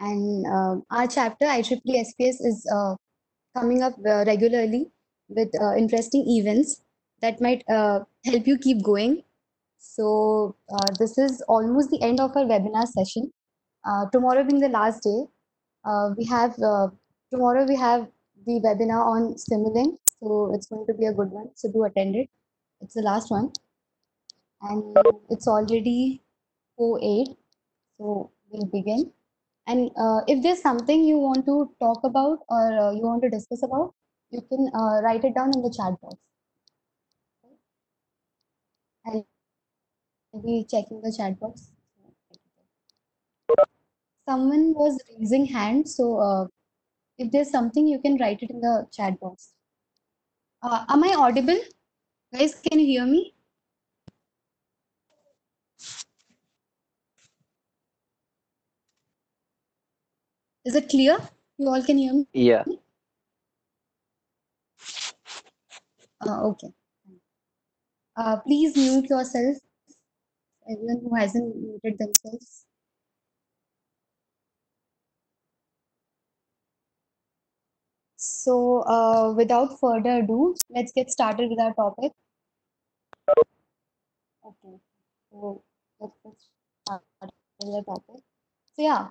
And our chapter IEEE SPS is coming up regularly with interesting events that might help you keep going. So this is almost the end of our webinar session. Tomorrow being the last day, we have tomorrow we have the webinar on Simulink. So it's going to be a good one. So do attend it. It's the last one, and it's already 4:08. So we'll begin. And if there's something you want to talk about or you want to discuss about, you can write it down in the chat box. I'll be checking the chat box. Someone was raising hand, so if there's something, you can write it in the chat box. Am I audible? Guys, can you hear me? Is it clear? You all can hear me? Yeah. Okay. Please mute yourself, everyone who hasn't muted themselves. So, without further ado, let's get started with our topic. Okay. So, let's get started with the topic. So, yeah,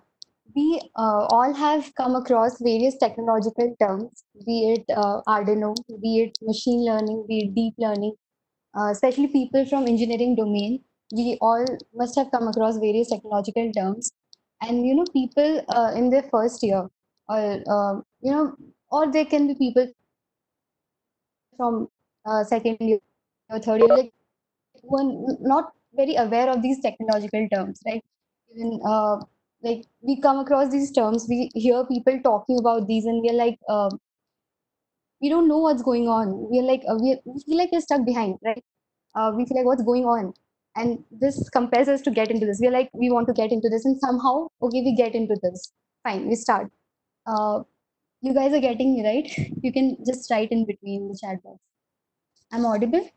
we all have come across various technological terms, be it Arduino, be it machine learning, be it deep learning, especially people from engineering domain. We all must have come across various technological terms. And, people in their first year, or, or they can be people from second year or third year, like who are not very aware of these technological terms, right? Even like we come across these terms, we hear people talking about these, and we're like, we don't know what's going on. We're like, we feel like we're stuck behind, right? We feel like what's going on, and this compels us to get into this. We're like, we want to get into this, and somehow, okay, we get into this. Fine, we start. Uh, you guys are getting me right. You can just write in between the chat box. I'm audible,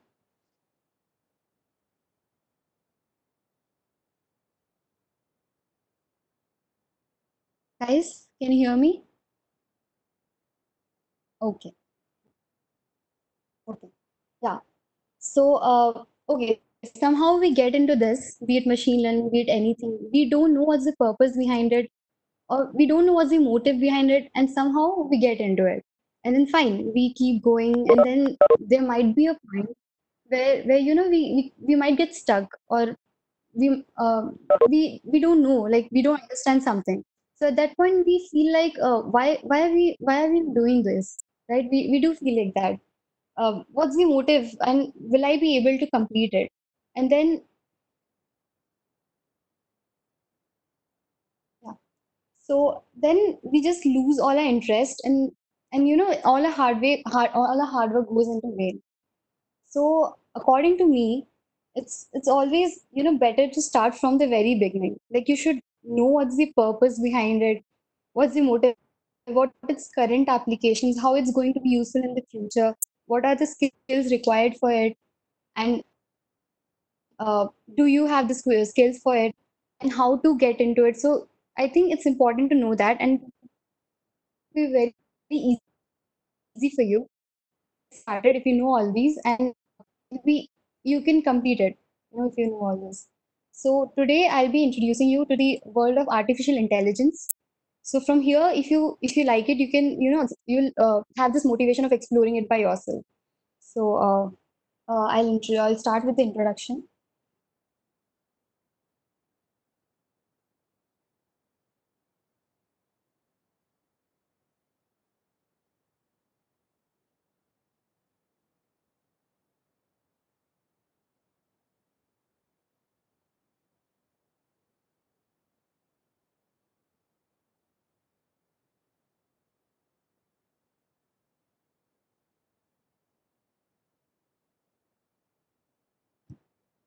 guys. Can you hear me? Okay. Okay. Yeah. So, okay, somehow we get into this, be it machine learning, be it anything. We don't know what's the purpose behind it, or we don't know what's the motive behind it, and somehow we get into it. And then fine, we keep going, and then there might be a point where we might get stuck, or we don't know, like we don't understand something. So at that point, we feel like, why are we doing this, right? We do feel like that. What's the motive, and will I be able to complete it? And then, yeah. So then we just lose all our interest, and all our all our hard work goes into vain. So according to me, it's always better to start from the very beginning. Like you should know what's the purpose behind it, what's the motive, what its current applications, how it's going to be useful in the future, what are the skills required for it, and do you have the skills for it, and how to get into it. So I think it's important to know that, and it will be very easy for you started if you know all these, and we you can complete it, if you know all this. So today I'll be introducing you to the world of artificial intelligence. So from here, if you like it, you can you'll have this motivation of exploring it by yourself. So I'll start with the introduction.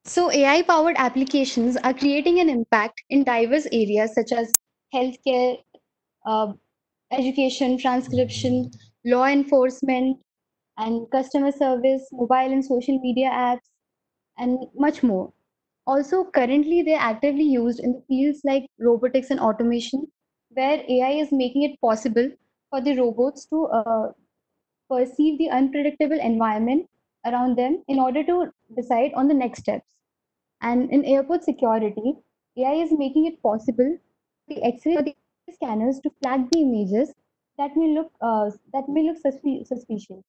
So AI powered applications are creating an impact in diverse areas such as healthcare, uh, education, transcription, law enforcement, and customer service, mobile and social media apps, and much more. Also, currently, they're actively used in the fields like robotics and automation, where AI is making it possible for the robots to perceive the unpredictable environment around them in order to decide on the next steps. And in airport security, AI is making it possible for the X-ray or the scanners to flag the images that may look suspicious.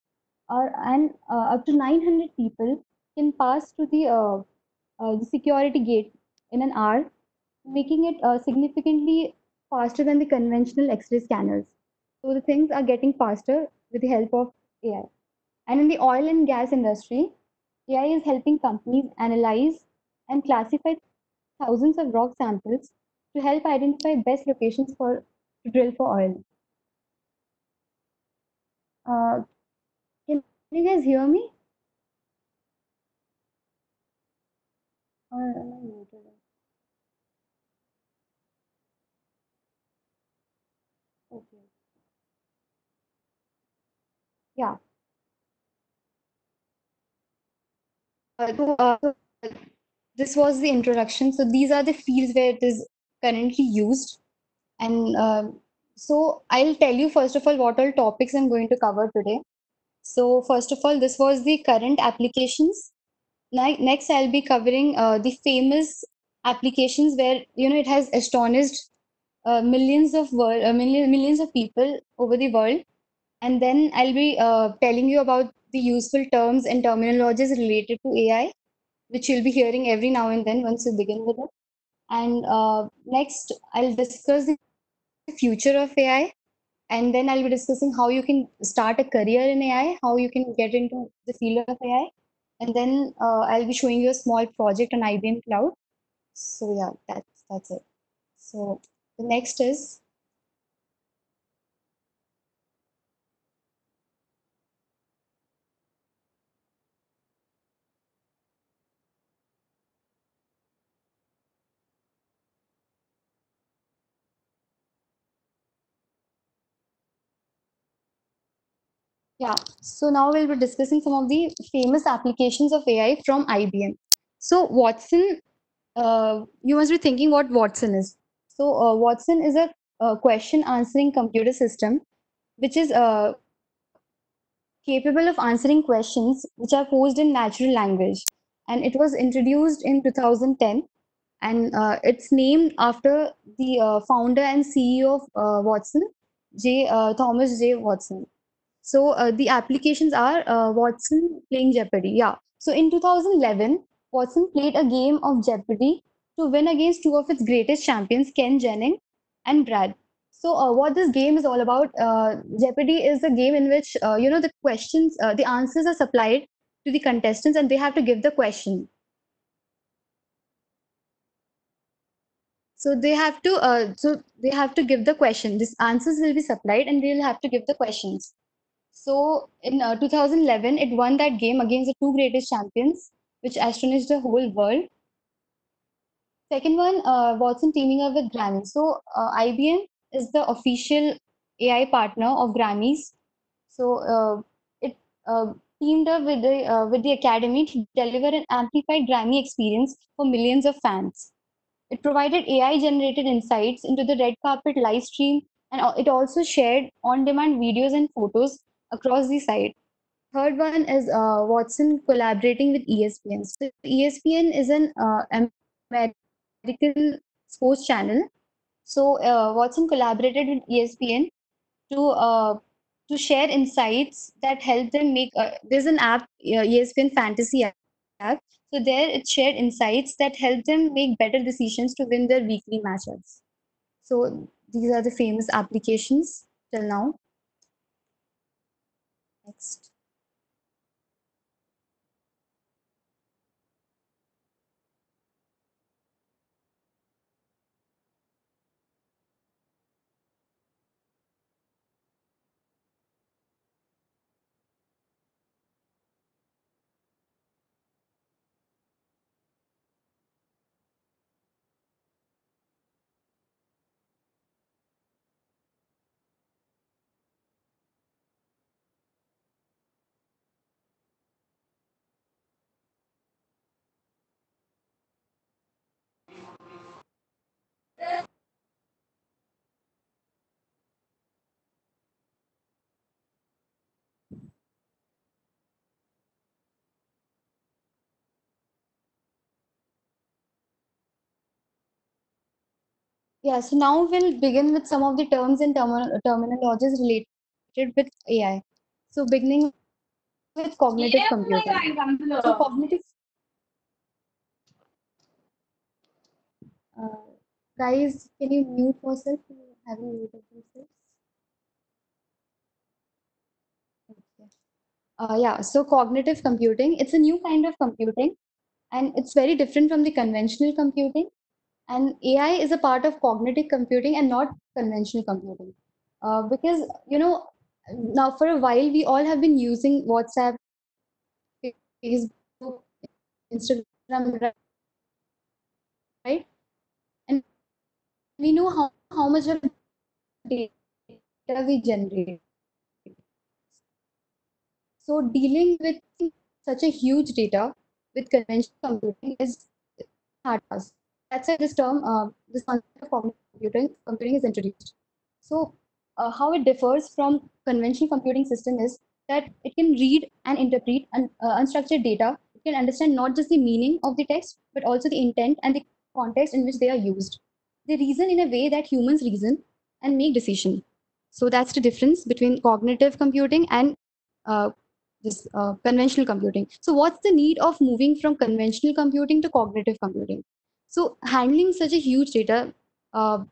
And up to 900 people can pass through the security gate in an hour, making it significantly faster than the conventional X-ray scanners. So the things are getting faster with the help of AI. And in the oil and gas industry, AI is helping companies analyze and classify thousands of rock samples to help identify best locations to drill for oil. Uh, can you guys hear me? Or am I muted? Okay. Yeah. So this was the introduction. So these are the fields where it is currently used. And so I'll tell you first of all what all topics I'm going to cover today. So first of all, this was the current applications. Next, I'll be covering the famous applications where it has astonished millions of people over the world. And then I'll be telling you about the useful terms and terminologies related to AI, which you'll be hearing every now and then once you begin with it. And next, I'll discuss the future of AI, and then I'll be discussing how you can start a career in AI, how you can get into the field of AI, and then I'll be showing you a small project on IBM Cloud. So yeah, that's it. So the next is yeah. So now we'll be discussing some of the famous applications of AI from IBM. So Watson, you must be thinking what Watson is. So Watson is a question answering computer system which is capable of answering questions which are posed in natural language. And it was introduced in 2010, and it's named after the founder and CEO of Watson, Thomas J. Watson. So the applications are Watson playing Jeopardy. Yeah. So in 2011, Watson played a game of Jeopardy to win against two of its greatest champions, Ken Jennings and Brad. So what this game is all about? Jeopardy is a game in which the questions, the answers are supplied to the contestants, and they have to give the question. So they have to give the question. These answers will be supplied, and they'll have to give the questions. So in 2011, it won that game against the two greatest champions, which astonished the whole world. Second one, Watson teaming up with Grammy. So IBM is the official AI partner of Grammys. So it teamed up with the Academy to deliver an amplified Grammy experience for millions of fans. It provided AI generated insights into the red carpet live stream, and it also shared on demand videos and photos across the site. Third one is Watson collaborating with ESPN. So ESPN is an American sports channel. So Watson collaborated with ESPN to uh, to share insights that help them make. There's an app, ESPN Fantasy app. So there, it shared insights that help them make better decisions to win their weekly matchups. So these are the famous applications till now. Next. Yeah, so now we'll begin with some of the terms and terminologies related with AI. So beginning with cognitive computing. So cognitive, uh, guys, can you mute yourself? You haven't muted yourself. Okay. Yeah, so cognitive computing, it's a new kind of computing and it's very different from the conventional computing. And AI is a part of cognitive computing and not conventional computing. Because, now for a while, we all have been using WhatsApp, Facebook, Instagram, right? And we know how much of data we generate. So dealing with such a huge data with conventional computing is hard task. That's why this concept of cognitive computing is introduced. So, how it differs from conventional computing system is that it can read and interpret unstructured data. It can understand not just the meaning of the text, but also the intent and the context in which they are used. They reason in a way that humans reason and make decision. So that's the difference between cognitive computing and uh, this conventional computing. So, what's the need of moving from conventional computing to cognitive computing? So, handling such a huge data, uh,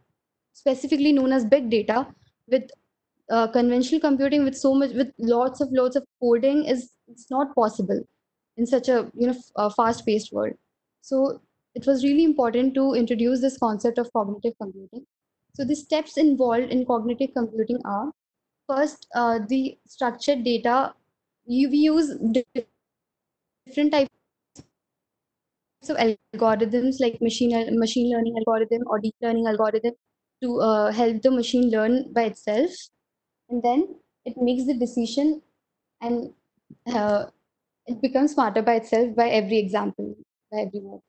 specifically known as big data, with conventional computing with so much with lots of coding is it's not possible in such a fast-paced world. So, it was really important to introduce this concept of cognitive computing. So, the steps involved in cognitive computing are first, the structured data. We use different types of algorithms like machine learning algorithm or deep learning algorithm to help the machine learn by itself, and then it makes the decision and uh, it becomes smarter by itself by every example, by every word.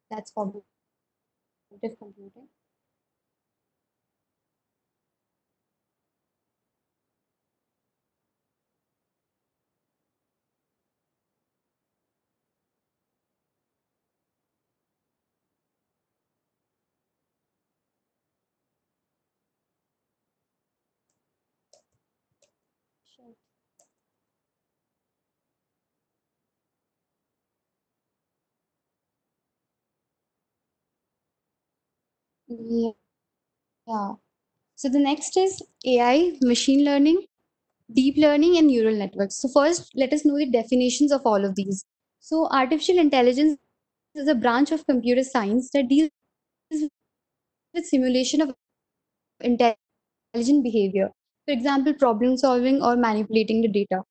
That's cognitive computing. Sure. Yeah. So the next is AI, machine learning, deep learning, and neural networks. So first, let us know the definitions of all of these. So artificial intelligence is a branch of computer science that deals with simulation of intelligent behavior. For example, problem solving or manipulating the data.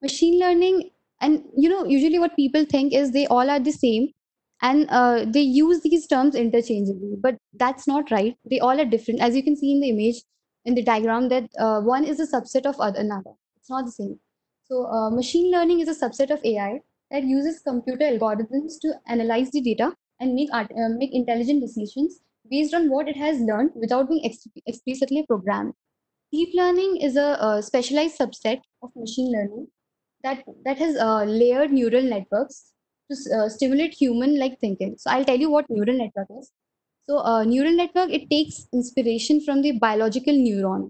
Machine learning, and usually what people think is they all are the same, and they use these terms interchangeably, but that's not right. They all are different, as you can see in the image in the diagram, that one is a subset of another. It's not the same. So machine learning is a subset of AI that uses computer algorithms to analyze the data and make intelligent decisions based on what it has learned without being explicitly programmed. Deep learning is a specialized subset of machine learning that has layered neural networks to stimulate human-like thinking. So I'll tell you what neural network is. So neural network, it takes inspiration from the biological neuron.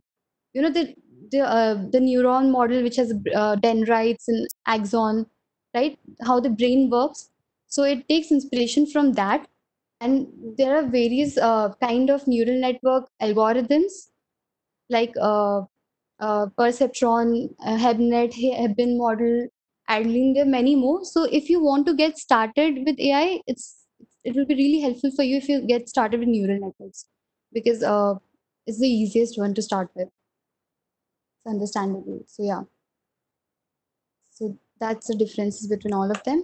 You know the neuron model which has dendrites and axon, right? How the brain works. So it takes inspiration from that, and there are various kind of neural network algorithms like Perceptron, Hibbein model, Adeline. There are many more. So if you want to get started with AI, it will be really helpful for you if you get started with neural networks because it's the easiest one to start with. It's understandable. So yeah, so that's the differences between all of them.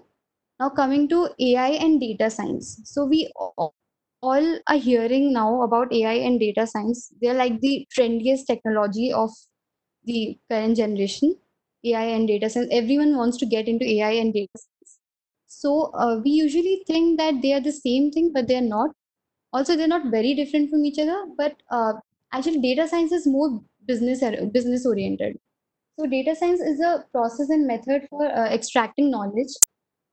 Now coming to AI and data science. So we all are hearing now about AI and data science. They're like the trendiest technology of the current generation, AI and data science. Everyone wants to get into AI and data science. So we usually think that they are the same thing, but they're not. Also, they're not very different from each other. But actually, data science is more business oriented. So data science is a process and method for extracting knowledge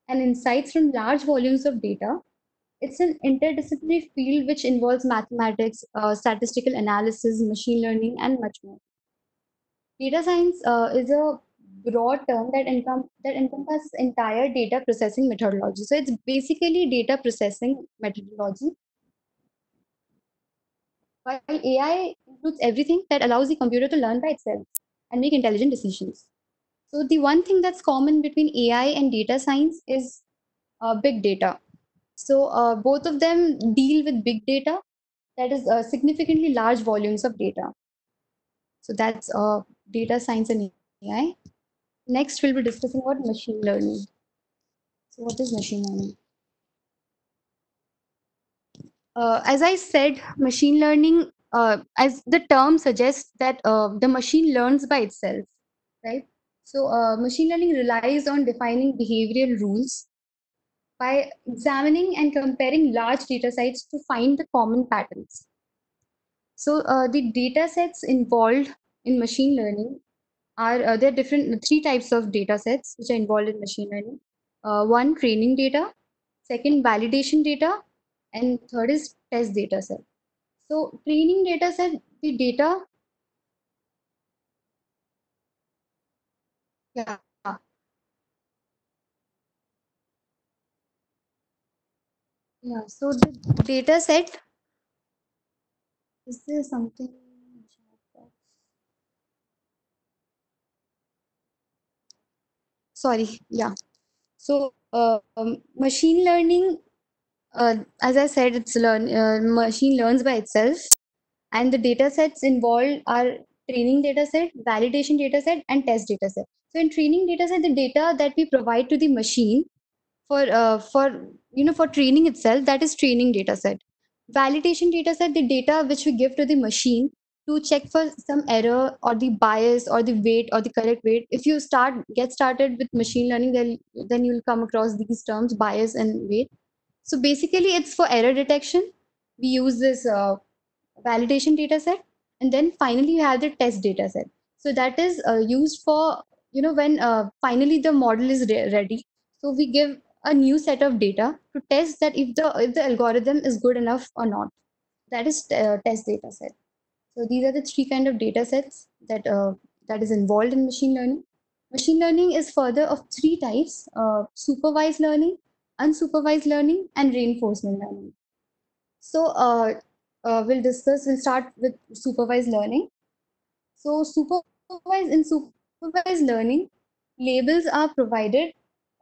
and insights from large volumes of data It's an interdisciplinary field which involves mathematics, statistical analysis, machine learning, and much more. Data science is a broad term that encompasses entire data processing methodology. So it's basically data processing methodology, while AI includes everything that allows the computer to learn by itself and make intelligent decisions. So the one thing that's common between AI and data science is big data. So both of them deal with big data, that is significantly large volumes of data. So that's data science and AI. Next, we'll be discussing about machine learning. So what is machine learning? As I said, machine learning, as the term suggests, that the machine learns by itself, right? So machine learning relies on defining behavioral rules by examining and comparing large data sets to find the common patterns. So the data sets involved in machine learning are there are different three types of data sets which are involved in machine learning. One, training data, second, validation data, and third is test data set. So training data set, the data, yeah, yeah. So the data set, is there something? Sorry, yeah. So machine learning, as I said, machine learns by itself, and the data sets involved are training data set, validation data set, and test data set. So in training data set, the data that we provide to the machine for for training itself, that is training data set. Validation data set, the data which we give to the machine to check for some error or the bias or the weight or the correct weight. If you get started with machine learning, then you'll come across these terms, bias and weight. So basically, it's for error detection. We use this validation data set, and then finally you have the test data set. So that is used for when finally the model is ready. So we give a new set of data to test that if the algorithm is good enough or not. That is test data set. So these are the three kind of data sets that is involved in machine learning. Machine learning is further of three types: supervised learning, unsupervised learning, and reinforcement learning. So we'll start with supervised learning. So supervised learning, labels are provided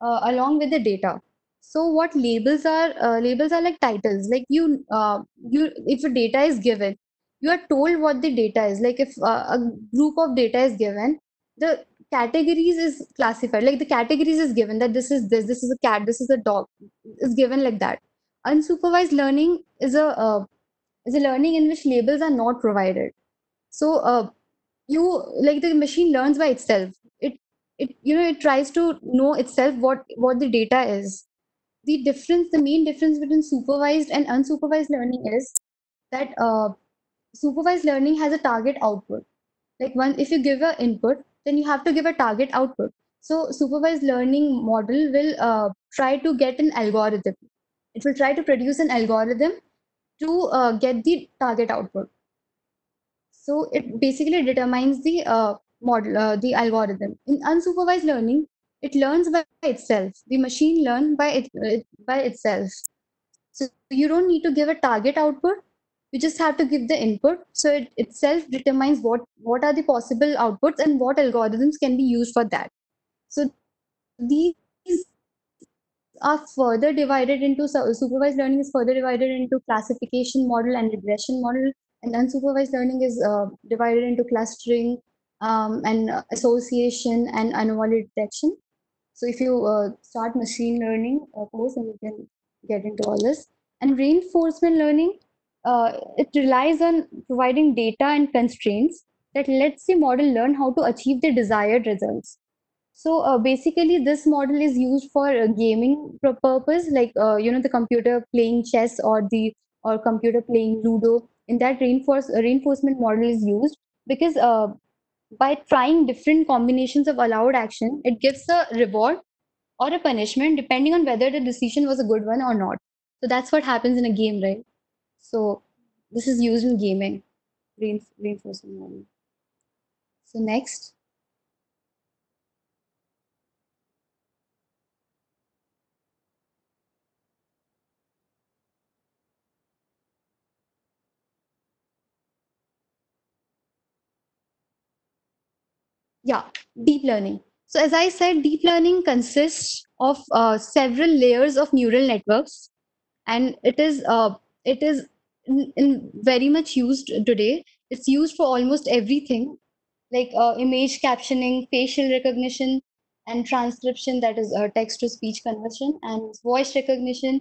along with the data. So what labels are? Labels are like titles. Like if a data is given, you are told what the data is. Like if a group of data is given, the categories is classified. Like the categories is given that this is a cat, this is a dog. Is given like that. Unsupervised learning is a learning in which labels are not provided. So you like the machine learns by itself. It tries to know itself what the data is. The main difference between supervised and unsupervised learning is that supervised learning has a target output. Like one, if you give an input, then you have to give a target output. So supervised learning model will try to get an algorithm. It will try to produce an algorithm to get the target output. So it basically determines the algorithm. In unsupervised learning, it learns by itself. The machine learns by itself. So you don't need to give a target output. You just have to give the input. So it itself determines what are the possible outputs and what algorithms can be used for that. So these are further divided into supervised learning is further divided into classification model and regression model, and unsupervised learning is divided into clustering and association and anomaly detection. So if you start machine learning course, then you can get into all this. And reinforcement learning, it relies on providing data and constraints that lets the model learn how to achieve the desired results. So basically, this model is used for gaming purpose, like the computer playing chess or computer playing Ludo. In that reinforcement model is used because by trying different combinations of allowed action, it gives a reward or a punishment depending on whether the decision was a good one or not. So that's what happens in a game, right? So this is used in gaming, reinforcement learning. So next, yeah, deep learning. So as I said, deep learning consists of several layers of neural networks, and it is in very much used today. It's used for almost everything, like image captioning, facial recognition, and transcription, that is text to speech conversion, and voice recognition,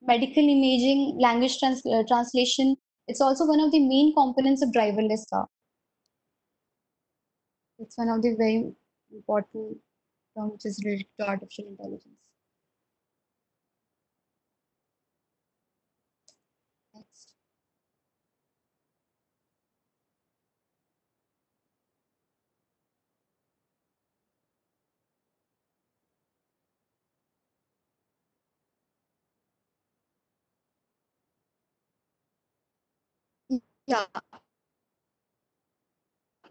medical imaging, language translation. It's also one of the main components of driverless car. It's one of the very important terms which is related to artificial intelligence. Next. Yeah.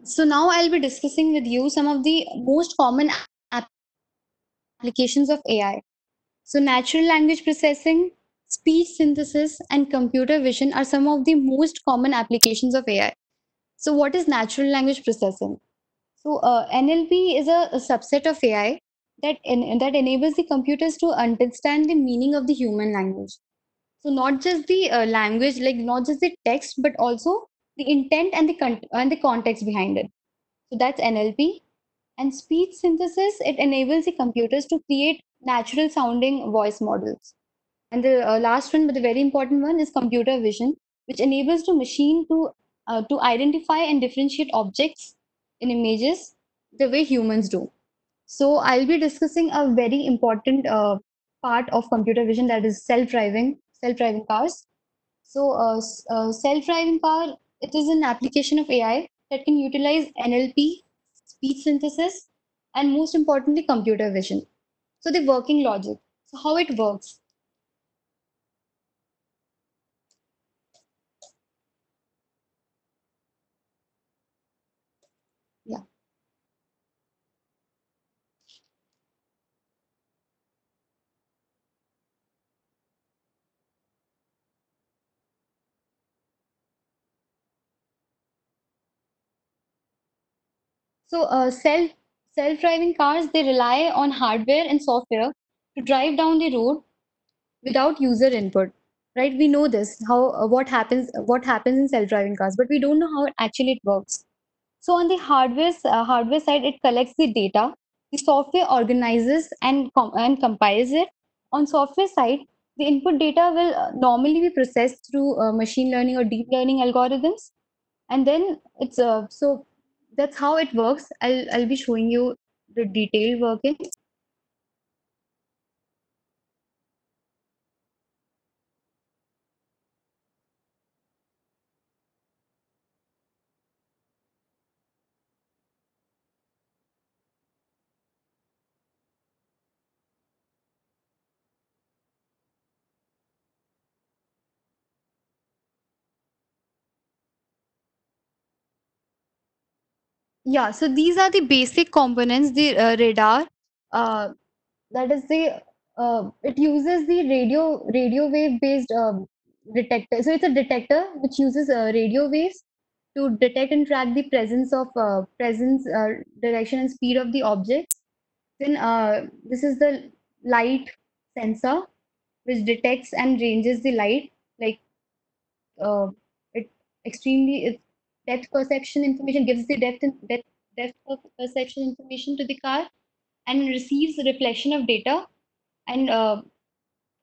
So now I'll be discussing with you some of the most common applications of AI. So natural language processing, speech synthesis, and computer vision are some of the most common applications of AI. So what is natural language processing? So NLP is a subset of AI that enables the computers to understand the meaning of the human language. So not just the language, like not just the text, but also the intent and the context behind it. So that's NLP. And speech synthesis, it enables the computers to create natural sounding voice models. And the last one, but the very important one, is computer vision, which enables the machine to identify and differentiate objects in images the way humans do. So I'll be discussing a very important part of computer vision, that is self-driving cars. So self-driving car, it is an application of AI that can utilize NLP, speech synthesis, and most importantly, computer vision. So the working logic. So how it works. Yeah. So self-driving cars, they rely on hardware and software to drive down the road without user input. Right? We know this, how what happens in self-driving cars, but we don't know how actually it works. So on the hardware side, it collects the data. The software organizes and compiles it. On software side, the input data will normally be processed through machine learning or deep learning algorithms, and then it's so that's how it works. I'll be showing you the detailed working. Yeah, so these are the basic components. The radar, uh, that is the it uses the radio wave based detector. So it's a detector which uses radio waves to detect and track the presence, direction, and speed of the objects. Then this is the light sensor which detects and ranges the light, like uh, it it depth perception information, gives the depth of perception information to the car, and receives the reflection of data, and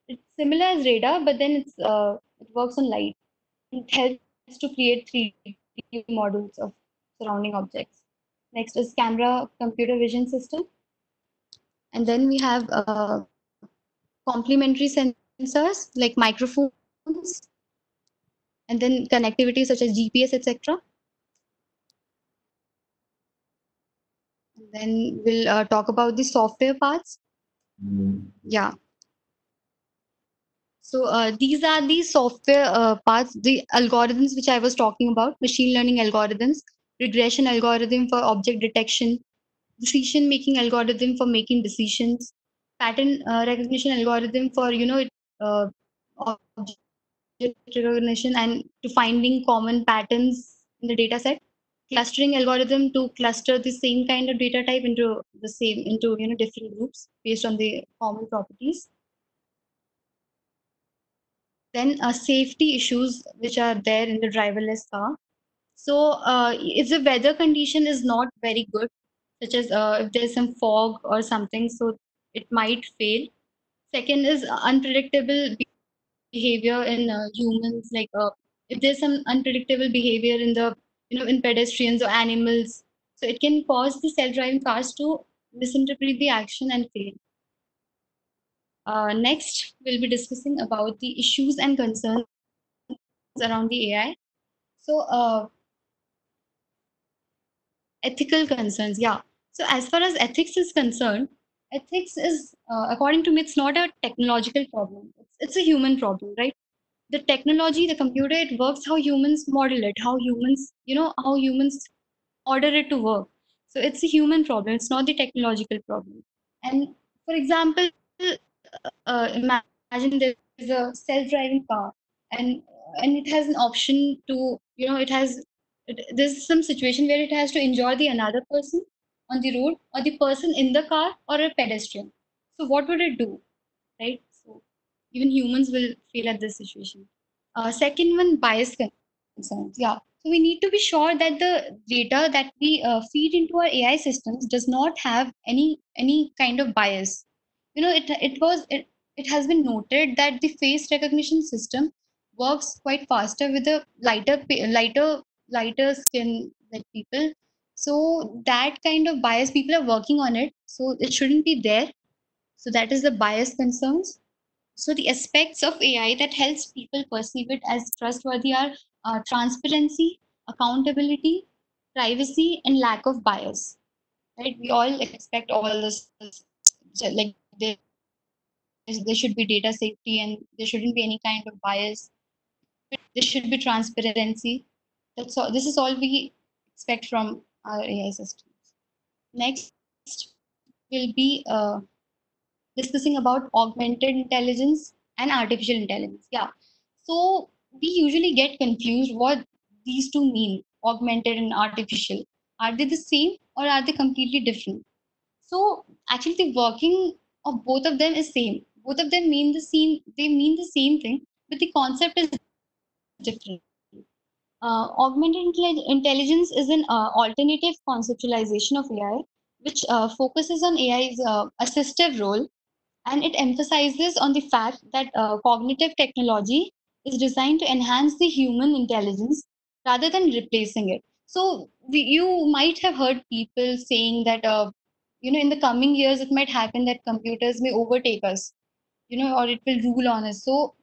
it's similar as radar, but then it works on light. It helps to create 3D models of surrounding objects. Next is camera computer vision system, and then we have complementary sensors like microphones, and then connectivity such as GPS, etc. And then we'll talk about the software parts. Yeah. So these are the software parts, the algorithms which I was talking about, machine learning algorithms, regression algorithm for object detection, decision making algorithm for making decisions, pattern recognition algorithm for uh, object recognition and to finding common patterns in the data set, clustering algorithm to cluster the same kind of data type into different groups based on the common properties. Then safety issues which are there in the driverless car. So if the weather condition is not very good, such as if there's some fog or something, so it might fail. Second is unpredictable behavior in humans, like if there's some unpredictable behavior in the in pedestrians or animals, so it can cause the self-driving cars to misinterpret the action and fail. Next, we'll be discussing about the issues and concerns around the AI. So, ethical concerns, yeah. So, as far as ethics is concerned, ethics is, according to me, it's not a technological problem. It's a human problem, right? The technology, the computer, it works how humans model it, how humans, how humans order it to work. So, it's a human problem. It's not the technological problem. And for example, imagine there's a self-driving car, and it has an option to, there's some situation where it has to enjoy the another person on the road, or the person in the car, or a pedestrian. So what would it do, right? So even humans will fail at this situation. Second one, bias concerns. Yeah. So we need to be sure that the data that we feed into our AI systems does not have any kind of bias. It has been noted that the face recognition system works quite faster with the lighter skin like people. So that kind of bias, people are working on it. So it shouldn't be there. So that is the bias concerns. So the aspects of AI that helps people perceive it as trustworthy are transparency, accountability, privacy, and lack of bias. Right? We all expect all this, like there should be data safety and there shouldn't be any kind of bias. There should be transparency. That's all. This is all we expect from our AI systems. Next will be discussing about augmented intelligence and artificial intelligence. Yeah. So we usually get confused what these two mean, augmented and artificial. Are they the same or are they completely different? So actually the working of both of them is same. Both of them mean the same thing, but the concept is different. Augmented intelligence is an alternative conceptualization of AI, which focuses on AI's assistive role, and it emphasizes on the fact that cognitive technology is designed to enhance the human intelligence rather than replacing it. So you might have heard people saying that in the coming years it might happen that computers may overtake us, or it will rule on us. So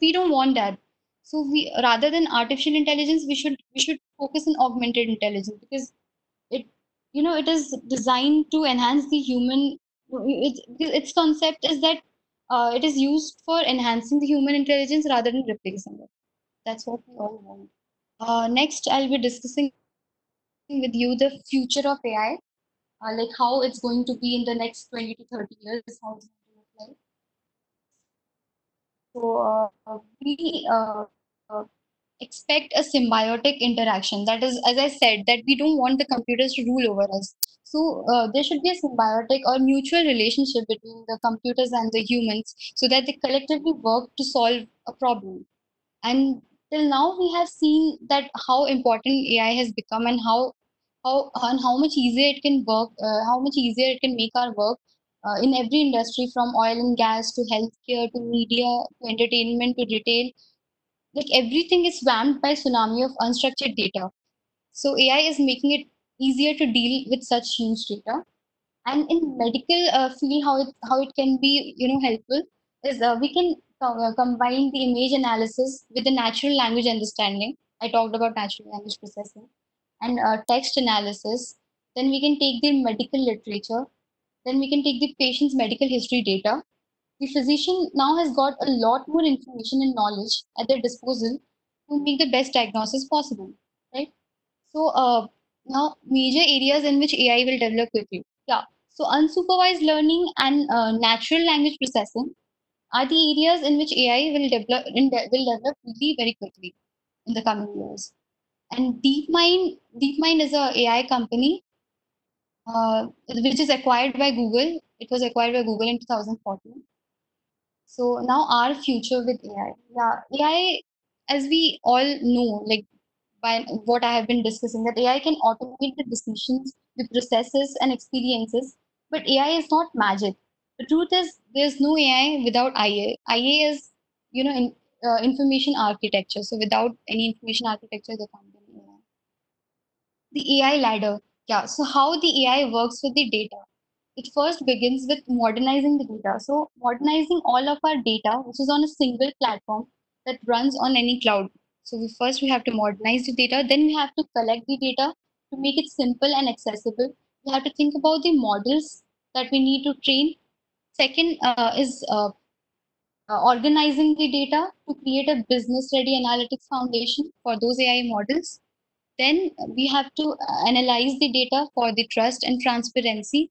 we don't want that. So we, rather than artificial intelligence, we should focus on augmented intelligence, because it it is designed to enhance the human. Its concept is that it is used for enhancing the human intelligence rather than replacing it. That's what we all want. Next, I'll be discussing with you the future of AI, like how it's going to be in the next 20 to 30 years, how it's going to look like. So we expect a symbiotic interaction. That is, as I said, that we don't want the computers to rule over us. So there should be a symbiotic or mutual relationship between the computers and the humans, so that they collectively work to solve a problem. And till now, we have seen that how important AI has become, and how much easier it can work, how much easier it can make our work in every industry, from oil and gas to healthcare to media to entertainment to retail. Like everything is swamped by tsunami of unstructured data. So AI is making it easier to deal with such huge data. And in medical field, how it can be helpful is we can combine the image analysis with the natural language understanding. I talked about natural language processing and text analysis. Then we can take the medical literature. Then we can take the patient's medical history data, The physician now has got a lot more information and knowledge at their disposal to make the best diagnosis possible, right? So now major areas in which AI will develop quickly. Yeah. So unsupervised learning and natural language processing are the areas in which AI will develop really very quickly in the coming years. And DeepMind is a AI company which is acquired by Google. It was acquired by Google in 2014. So now our future with AI. Yeah, AI, as we all know, like by what I have been discussing, that AI can automate the decisions, the processes and experiences, but AI is not magic. The truth is, there's no AI without IA. IA is, information architecture. So without any information architecture, there can't be any AI. The AI ladder. Yeah. So how the AI works with the data. It first begins with modernizing the data. So modernizing all of our data, which is on a single platform that runs on any cloud. So we have to modernize the data. Then we have to collect the data to make it simple and accessible. We have to think about the models that we need to train. Second is organizing the data to create a business ready analytics foundation for those AI models. Then we have to analyze the data for the trust and transparency.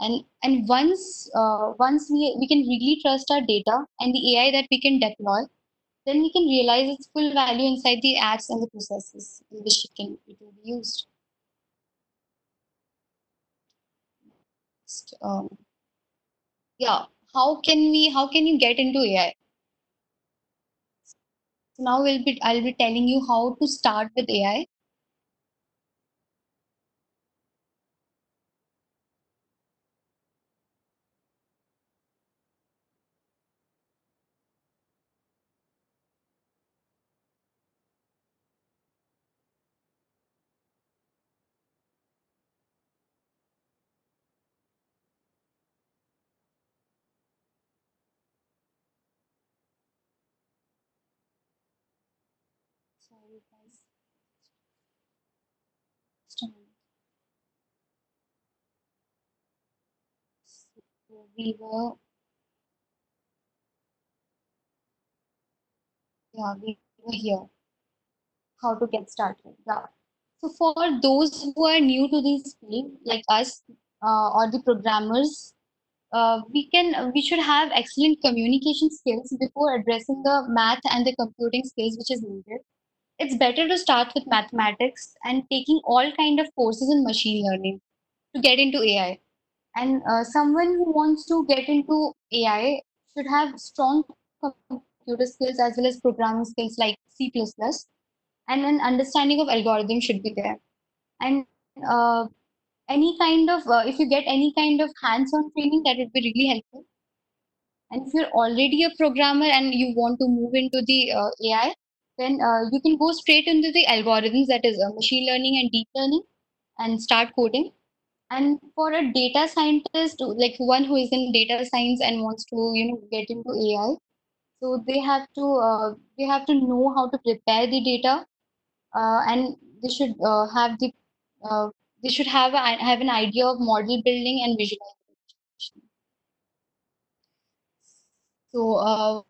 And once we can really trust our data and the AI that we can deploy, then we can realize its full value inside the apps and the processes in which it will be used. Yeah, how can you get into AI? So now I'll be telling you how to start with AI. Sorry, guys. Just a minute. So we were here. How to get started. Yeah. So for those who are new to this field, like us, or the programmers, we should have excellent communication skills before addressing the math and the computing skills which is needed. It's better to start with mathematics and taking all kind of courses in machine learning to get into AI. And someone who wants to get into AI should have strong computer skills as well as programming skills like C++, and an understanding of algorithm should be there. And uh, any kind of if you get any kind of hands-on training, that would be really helpful. And if you're already a programmer and you want to move into the AI, then you can go straight into the algorithms, that is machine learning and deep learning, and start coding. And for a data scientist, like one who is in data science and wants to, get into AI, so they have to know how to prepare the data, and they should uh, have an idea of model building and visualization. So,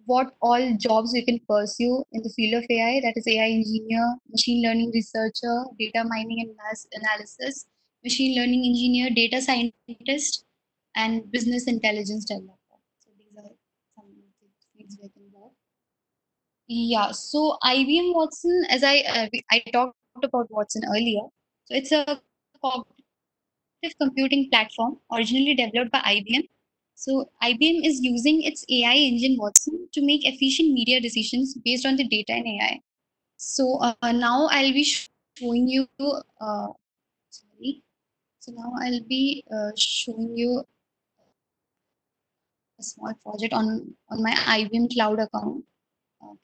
what all jobs you can pursue in the field of AI? That is AI engineer, machine learning researcher, data mining and analysis, machine learning engineer, data scientist, and business intelligence developer. So these are some of the fields we can work. Yeah. So IBM Watson, as I talked about Watson earlier. So it's a computing platform originally developed by IBM. So IBM is using its AI engine Watson to make efficient media decisions based on the data in AI. So now I'll be showing you. Sorry. So now I'll be showing you a small project on my IBM Cloud account. Okay.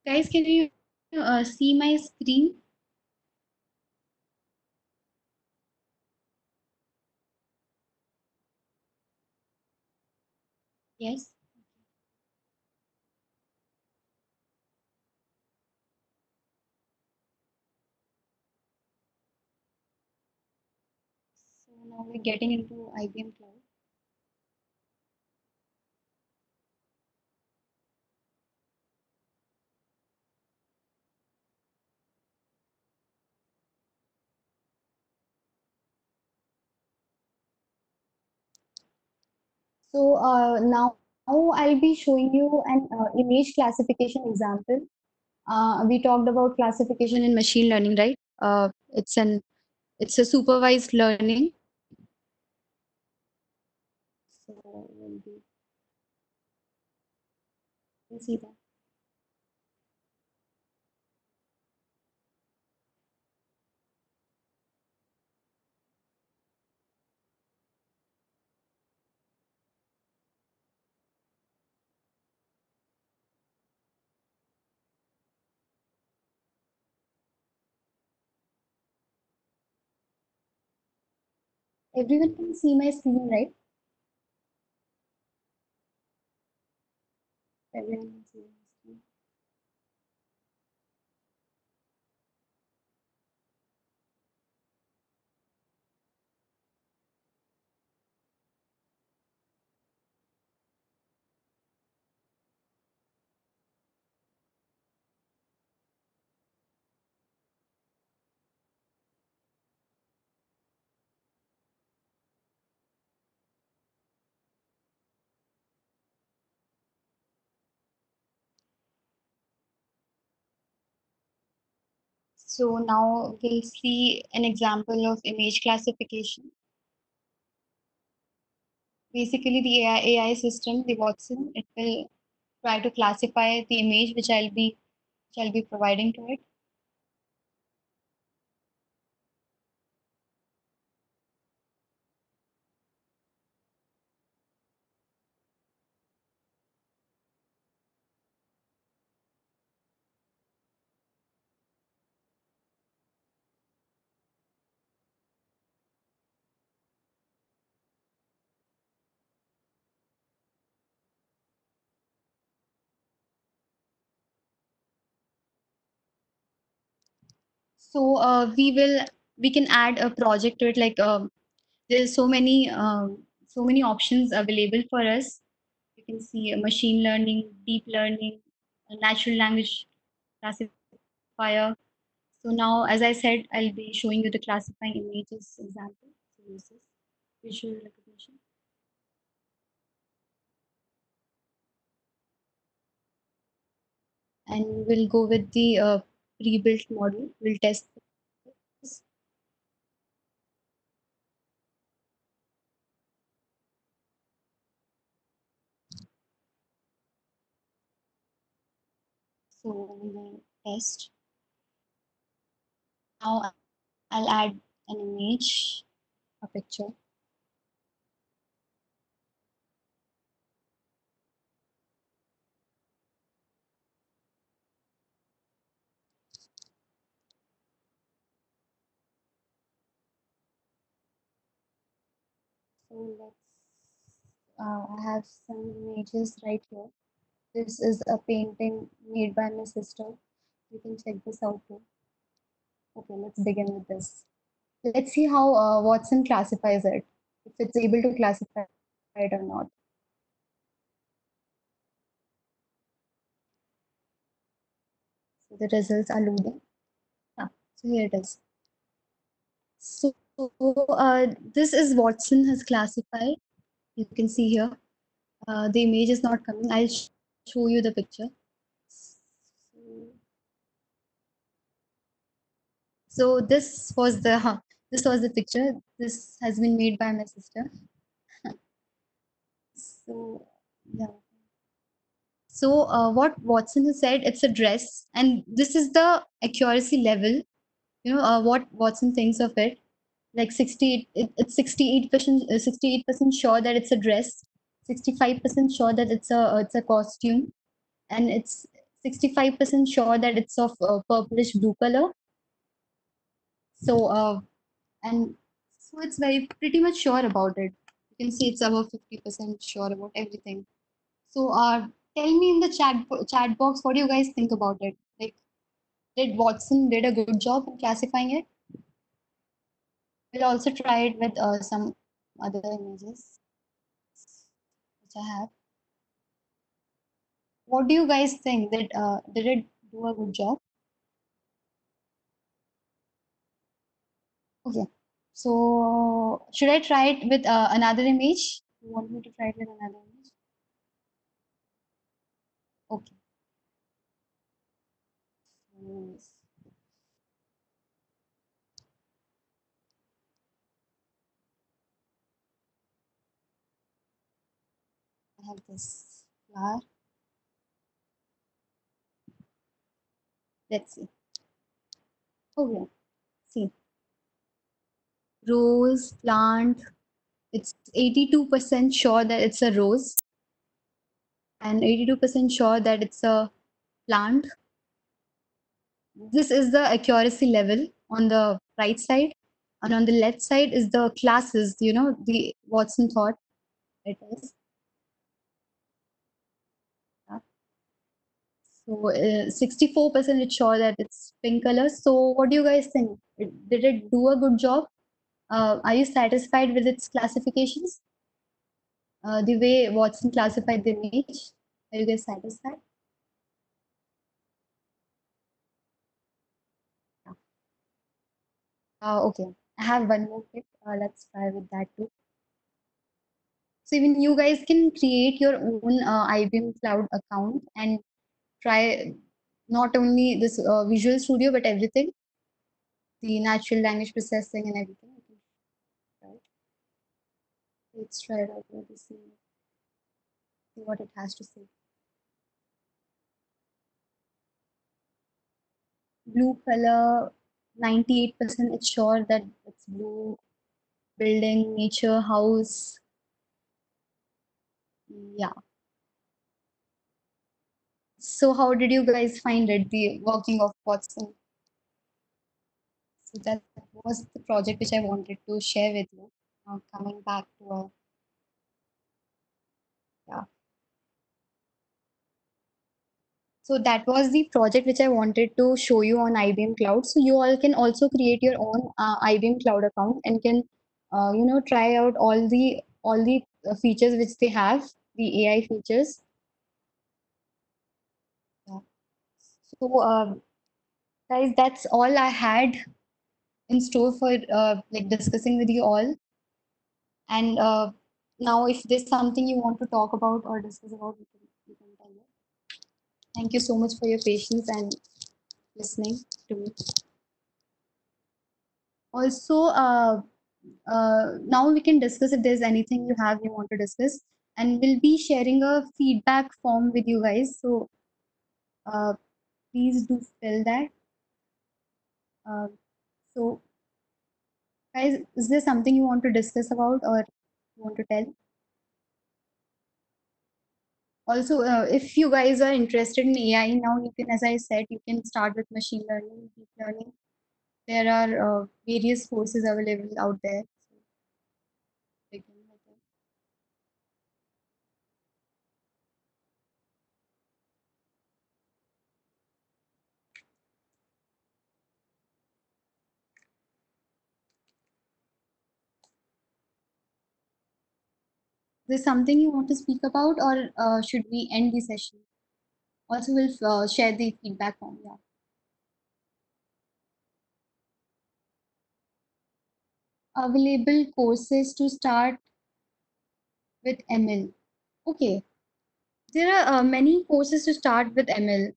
Guys, can you see my screen? Yes. So now we're getting into IBM Cloud. So now I'll be showing you an image classification example. We talked about classification in machine learning, right? It's a supervised learning. So we'll see that. Everyone can see my screen, right? Everyone can see my screen. So now we'll see an example of image classification. Basically, the AI system, the Watson, it will try to classify the image which I'll be providing to it. So we can add a project to it. Like there's so many options available for us. You can see machine learning, deep learning, natural language classifier. So now, as I said, I'll be showing you the classifying images example. So this is visual recognition, and we'll go with the pre-built model. We'll test this. So we will test. Now I'll add an image, a picture. So I have some images right here. This is a painting made by my sister. You can check this out too. Okay, let's begin with this. Let's see how Watson classifies it, if it's able to classify it or not. So the results are loading. Ah, so here it is. So this is Watson has classified. You can see here. The image is not coming. I'll show you the picture. So, so this was the picture. This has been made by my sister. So yeah. So what Watson has said, it's a dress, and this is the accuracy level. What Watson thinks of it. Like 68, it's 68%, 68% sure that it's a dress, 65% sure that it's a costume, and it's 65% sure that it's of purplish blue color. So, and so it's very pretty much sure about it. You can see it's above 50% sure about everything. So, tell me in the chat box, what do you guys think about it? Like, did Watson did a good job in classifying it? We'll also try it with some other images which I have. What do you guys think? That did it do a good job? Okay. So should I try it with another image? You want me to try it with another image? Okay. Yes. I have this flower. Let's see. Okay. See. Rose plant. It's 82% sure that it's a rose and 82% sure that it's a plant. This is the accuracy level on the right side, and on the left side is the classes, the Watson thought it is. Yeah. So 64% is sure that it's pink color. So what do you guys think? Did it do a good job? Are you satisfied with its classifications? The way Watson classified the image? Are you guys satisfied? Yeah. Okay. I have one more trick. Let's try with that too. So even you guys can create your own IBM Cloud account and try not only this Visual Studio but everything, the natural language processing and everything. Okay, right. Let's try it out with this, see what it has to say. Blue color, 98% it's sure that it's blue. Building, nature, house. Yeah. So how did you guys find it, the working of Watson? So that was the project which I wanted to share with you. Now coming back to yeah. So that was the project which I wanted to show you on IBM Cloud. So you all can also create your own IBM Cloud account and can, try out all the features which they have, the AI features. Yeah. So, guys, that's all I had in store for like discussing with you all. And now, if there's something you want to talk about or discuss about, you can tell me. Thank you so much for your patience and listening to me. Also, now we can discuss if there's anything you want to discuss, and we'll be sharing a feedback form with you guys. So uh, please do fill that. Uh, so, guys, is there something you want to discuss about or you want to tell? Also, if you guys are interested in AI now, you can, as I said, you can start with machine learning, deep learning. There are various courses available out there. So begin with it. There's something you want to speak about, or should we end the session? Also, we'll share the feedback form. Yeah. Available courses to start with ML. Okay. There are many courses to start with ML.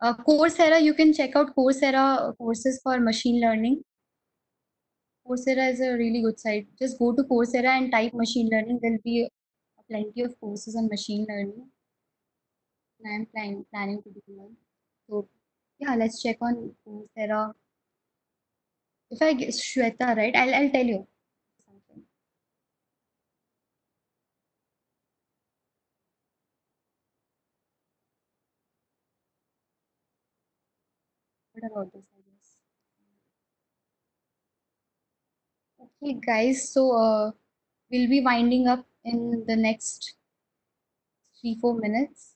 Coursera, you can check out Coursera courses for machine learning. Coursera is a really good site. Just go to Coursera and type machine learning. There'll be plenty of courses on machine learning. And I'm planning to do one. So yeah, let's check on Coursera. If I get Shweta, right, I'll tell you something. What about this, I guess? Okay, guys, so we'll be winding up in the next 3-4 minutes.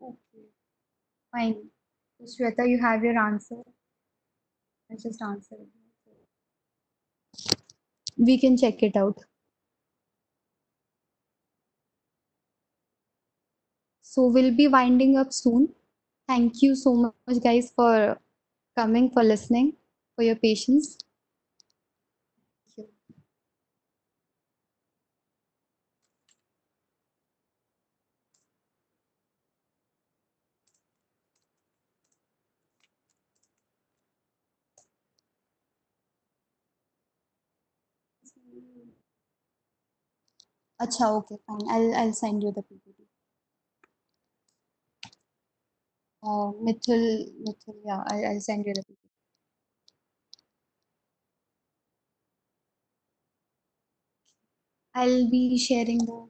Okay, fine. So, Shweta, you have your answer. I just answer it. We can check it out. So we'll be winding up soon. Thank you so much, guys, for coming, for listening, for your patience. Thank you. Acha, okay, fine. I'll send you the PPT. Mithil, yeah, I'll send you the PPT. I'll be sharing the.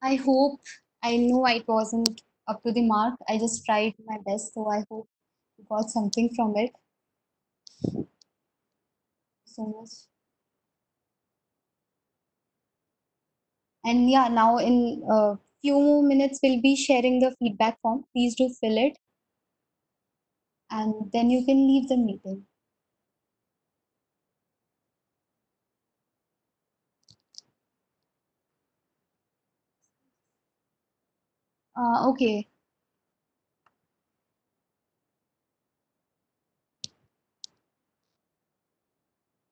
I hope, I know it wasn't up to the mark. I just tried my best, so I hope you got something from it. So much. And yeah, now in a few more minutes, we'll be sharing the feedback form. Please do fill it, and then you can leave the meeting. Okay.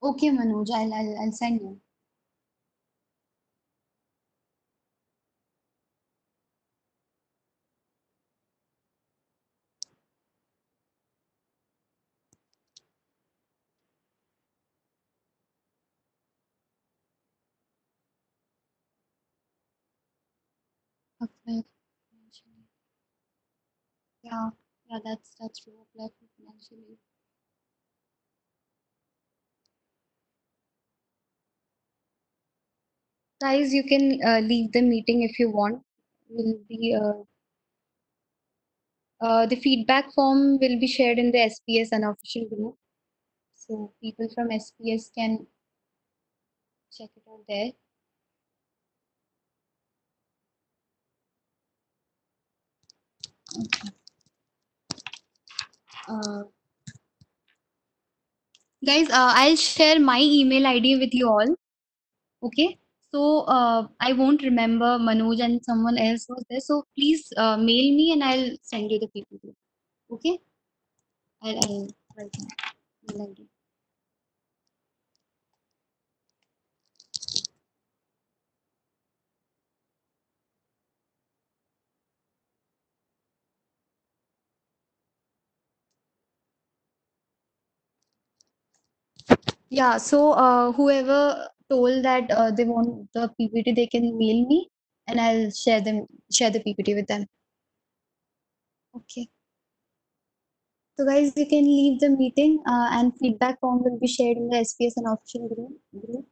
Okay, Manoj, I'll send you. Okay. Yeah, yeah, that's true. Apply financially. Guys, you can leave the meeting if you want. Will be the feedback form will be shared in the SPS unofficial group, so people from SPS can check it out there. Uh, Guys, I'll share my email ID with you all. Okay. So I won't remember Manoj and someone else was there. So please mail me and I'll send you the PPT. Okay. I'll write my mail ID. Yeah. So whoever told that they want the PPT, they can mail me and I'll share the PPT with them. Okay. So guys, you can leave the meeting and feedback form will be shared in the SPS and official group.